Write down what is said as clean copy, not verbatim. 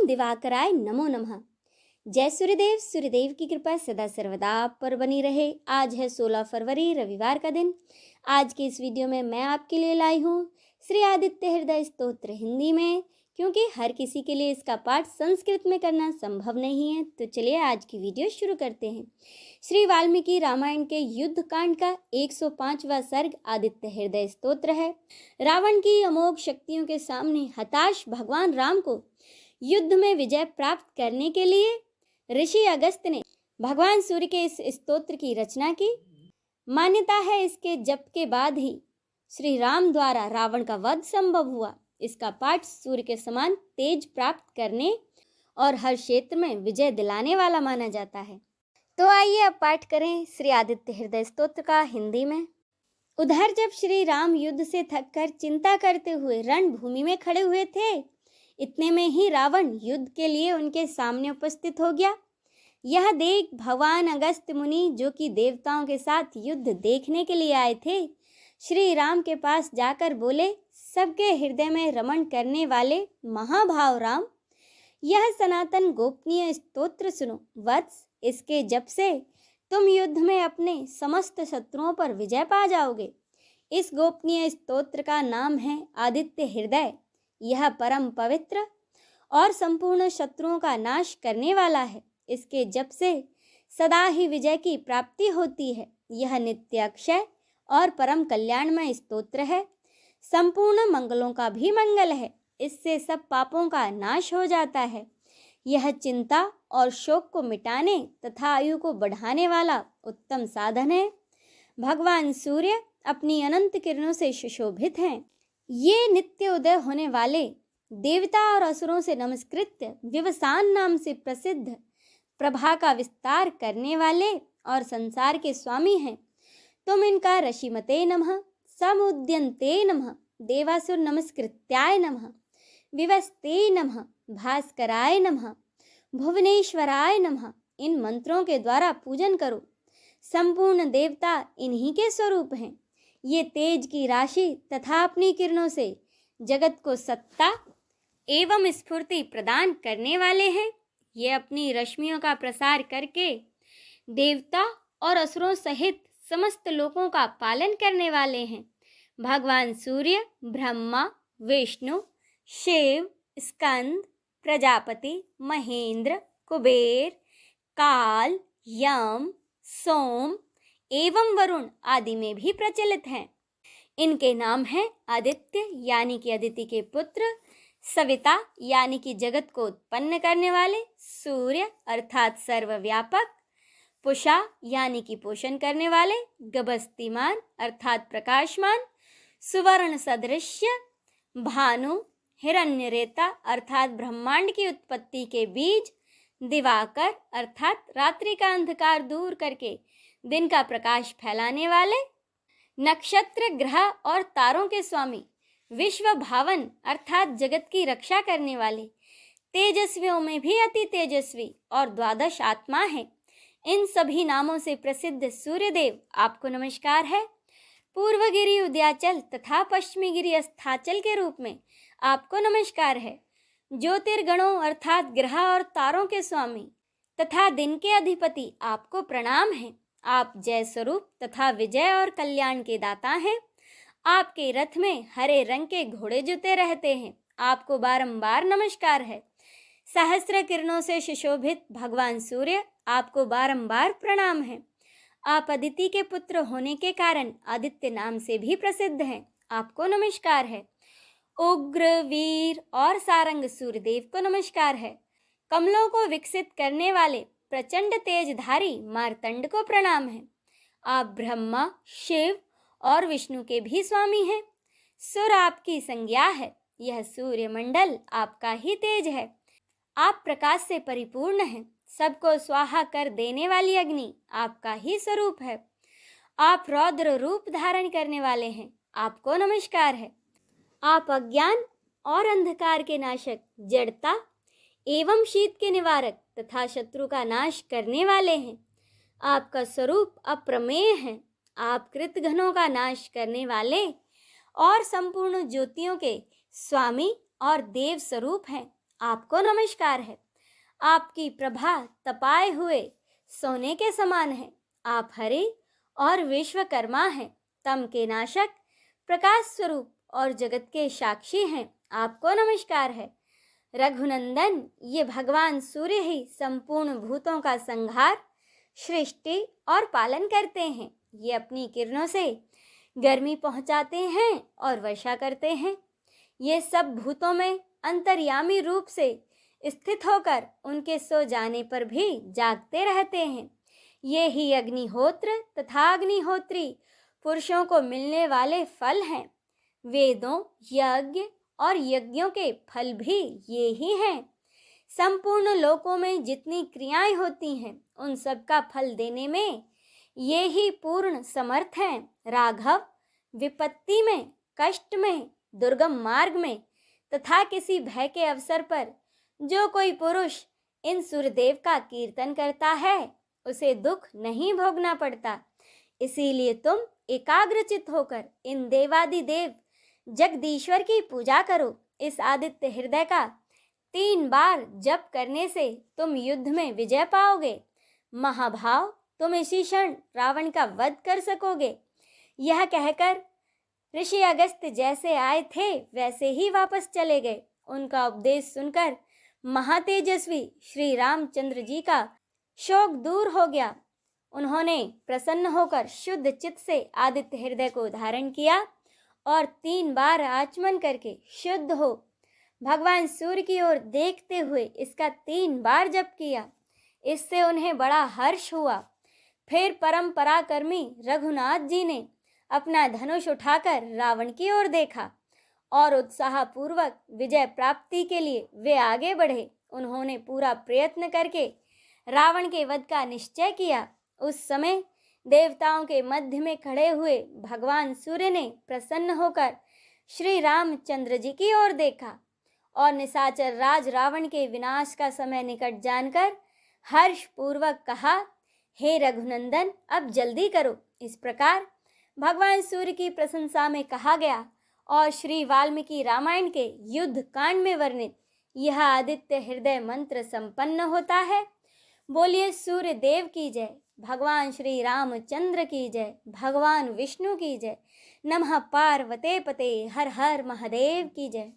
ओम दिवाकराय नमो नमः। जय सूर्यदेव। सूर्यदेव की कृपा सदा सर्वदा आप पर बनी रहे। आज है 16 फरवरी रविवार का दिन। आज के इस वीडियो में मैं आपके लिए लाई हूँ श्री आदित्य हृदय स्तोत्र हिंदी में, क्योंकि हर किसी के लिए इसका पाठ संस्कृत में करना संभव नहीं है। तो चलिए आज की वीडियो शुरू करते हैं। श्री वाल्मीकि रामायण के युद्ध कांड का 105वां सर्ग आदित्य हृदय स्तोत्र है। रावण की अमोघ शक्तियों के सामने हताश भगवान राम को युद्ध में विजय प्राप्त करने के लिए ऋषि अगस्त्य ने भगवान सूर्य के इस स्तोत्र की रचना की। मान्यता है इसके जप के बाद ही श्री राम द्वारा रावण का वध संभव हुआ। इसका पाठ सूर्य के समान तेज प्राप्त करने और हर क्षेत्र में विजय दिलाने वाला माना जाता है। तो आइए अब पाठ करें श्री आदित्य हृदय स्तोत्र का हिंदी में। उधर जब श्री राम युद्ध से थककर चिंता करते हुए रणभूमि में खड़े हुए थे, इतने में ही रावण युद्ध के लिए उनके सामने उपस्थित हो गया। यह देख भगवान अगस्त्य मुनि, जो कि देवताओं के साथ युद्ध देखने के लिए आए थे, श्री राम के पास जाकर बोले, सबके हृदय में रमण करने वाले महाभाव राम, यह सनातन गोपनीय स्तोत्र सुनो। वत्स, इसके जप से तुम युद्ध में अपने समस्त शत्रुओं पर विजय पा जाओगे। इस गोपनीय स्तोत्र का नाम है आदित्य हृदय। यह परम पवित्र और संपूर्ण शत्रुओं का नाश करने वाला है। इसके जप से सदा ही विजय की प्राप्ति होती है। यह नित्य अक्षय और परम कल्याणमय स्तोत्र है। संपूर्ण मंगलों का भी मंगल है। इससे सब पापों का नाश हो जाता है। यह चिंता और शोक को मिटाने तथा आयु को बढ़ाने वाला उत्तम साधन है। भगवान सूर्य अपनी अनंत किरणों से सुशोभित हैं। ये नित्य उदय होने वाले देवता और असुरों से नमस्कृत्य विवसान नाम से प्रसिद्ध प्रभा का विस्तार करने वाले और संसार के स्वामी हैं। तुम इनका ऋषिमते नमः, समुद्यन्ते नमः, देवासुर नमस्कृत्याय नमः, विवस्ते नमः, भास्कराय नमः, भुवनेश्वराय नमः, इन मंत्रों के द्वारा पूजन करो। संपूर्ण देवता इन्हीं के स्वरूप हैं। ये तेज की राशि तथा अपनी किरणों से जगत को सत्ता एवं स्फूर्ति प्रदान करने वाले हैं। ये अपनी रश्मियों का प्रसार करके देवता और असुरों सहित समस्त लोकों का पालन करने वाले हैं। भगवान सूर्य ब्रह्मा, विष्णु, शिव, स्कंद, प्रजापति, महेंद्र, कुबेर, काल, यम, सोम एवं वरुण आदि में भी प्रचलित हैं। इनके नाम हैं आदित्य यानी कि अदिति के पुत्र, सविता यानी कि जगत को उत्पन्न करने वाले, सूर्य अर्थात सर्वव्यापक, पुषा यानी कि पोषण करने वाले, गबस्तिमान अर्थात प्रकाशमान, सुवर्ण सदृश्य, भानु, हिरण्यरेता अर्थात ब्रह्मांड की उत्पत्ति के बीज, दिवाकर अर्थात रात्रि का अंधकार दूर करके दिन का प्रकाश फैलाने वाले, नक्षत्र ग्रह और तारों के स्वामी, विश्व भावन अर्थात जगत की रक्षा करने वाले, तेजस्वियों में भी अति तेजस्वी और द्वादश आत्मा है। इन सभी नामों से प्रसिद्ध सूर्यदेव आपको नमस्कार है। पूर्वगिरी उदयाचल तथा पश्चिमी गिरी अस्ताचल के रूप में आपको नमस्कार है। ज्योतिर्गणों अर्थात ग्रह और तारों के स्वामी तथा दिन के अधिपति आपको प्रणाम है। आप जय स्वरूप तथा विजय और कल्याण के दाता हैं। आपके रथ में हरे रंग के घोड़े जुते रहते हैं। आपको बारंबार नमस्कार है। सहस्र किरणों से सुशोभित भगवान सूर्य आपको बारंबार प्रणाम है। आप अदिति के पुत्र होने के कारण आदित्य नाम से भी प्रसिद्ध हैं। आपको नमस्कार है। उग्र, वीर और सारंग सूर्यदेव को नमस्कार है। कमलों को विकसित करने वाले प्रचंड तेजधारी मार्तंड को प्रणाम है। आप ब्रह्मा, शिव और विष्णु के भी स्वामी हैं। सुर आपकी संज्ञा है। यह सूर्यमंडल आपका ही तेज है। आप प्रकाश से परिपूर्ण हैं। सबको स्वाहा कर देने वाली अग्नि आपका ही स्वरूप है। आप रौद्र रूप धारण करने वाले हैं। आपको नमस्कार है। आप अज्ञान और अंधकार के नाशक, जड़ता एवं शीत के निवारक तथा शत्रु का नाश करने वाले हैं। आपका स्वरूप अप्रमेय है। आप कृतघ्नों का नाश करने वाले और संपूर्ण ज्योतियों के स्वामी और देव स्वरूप हैं। आपको नमस्कार है। आपकी प्रभा तपाए हुए सोने के समान है। आप हरि और विश्वकर्मा हैं, तम के नाशक, प्रकाश स्वरूप और जगत के साक्षी हैं। आपको नमस्कार है। रघुनंदन, ये भगवान सूर्य ही संपूर्ण भूतों का संहार, सृष्टि और पालन करते हैं। ये अपनी किरणों से गर्मी पहुंचाते हैं और वर्षा करते हैं। ये सब भूतों में अंतर्यामी रूप से स्थित होकर उनके सो जाने पर भी जागते रहते हैं। ये ही अग्निहोत्र तथा अग्निहोत्री पुरुषों को मिलने वाले फल हैं। वेदों, यज्ञ और यज्ञों के फल भी ये ही हैं। संपूर्ण लोकों में जितनी क्रियाएं होती हैं, उन सब का फल देने में ये ही पूर्ण समर्थ हैं। राघव, विपत्ति में, कष्ट में, दुर्गम मार्ग में तथा किसी भय के अवसर पर जो कोई पुरुष इन सूर्यदेव का कीर्तन करता है, उसे दुख नहीं भोगना पड़ता। इसीलिए तुम एकाग्रचित होकर इन देवादिदेव जगदीश्वर की पूजा करो। इस आदित्य हृदय का 3 बार जप करने से तुम युद्ध में विजय पाओगे। महाभाव, तुम इसी क्षण रावण का वध कर सकोगे। यह कहकर ऋषि अगस्त्य जैसे आए थे वैसे ही वापस चले गए। उनका उपदेश सुनकर महातेजस्वी श्री रामचंद्र जी का शोक दूर हो गया। उन्होंने प्रसन्न होकर शुद्ध चित्त से आदित्य हृदय को धारण किया और 3 बार आचमन करके शुद्ध हो भगवान सूर्य की ओर देखते हुए इसका 3 बार जप किया। इससे उन्हें बड़ा हर्ष हुआ। फिर परम पराक्रमी रघुनाथ जी ने अपना धनुष उठाकर रावण की ओर देखा और उत्साहपूर्वक विजय प्राप्ति के लिए वे आगे बढ़े। उन्होंने पूरा प्रयत्न करके रावण के वध का निश्चय किया। उस समय देवताओं के मध्य में खड़े हुए भगवान सूर्य ने प्रसन्न होकर श्री रामचंद्र जी की ओर देखा और निशाचर राज रावण के विनाश का समय निकट जानकर हर्ष पूर्वक कहा, हे रघुनंदन, अब जल्दी करो। इस प्रकार भगवान सूर्य की प्रशंसा में कहा गया और श्री वाल्मीकि रामायण के युद्ध कांड में वर्णित यह आदित्य हृदय मंत्र संपन्न होता है। बोलिए सूर्य देव की जय, भगवान श्री रामचंद्र की जय, भगवान विष्णु की जय। नमः पार्वते पते, हर हर महादेव की जय।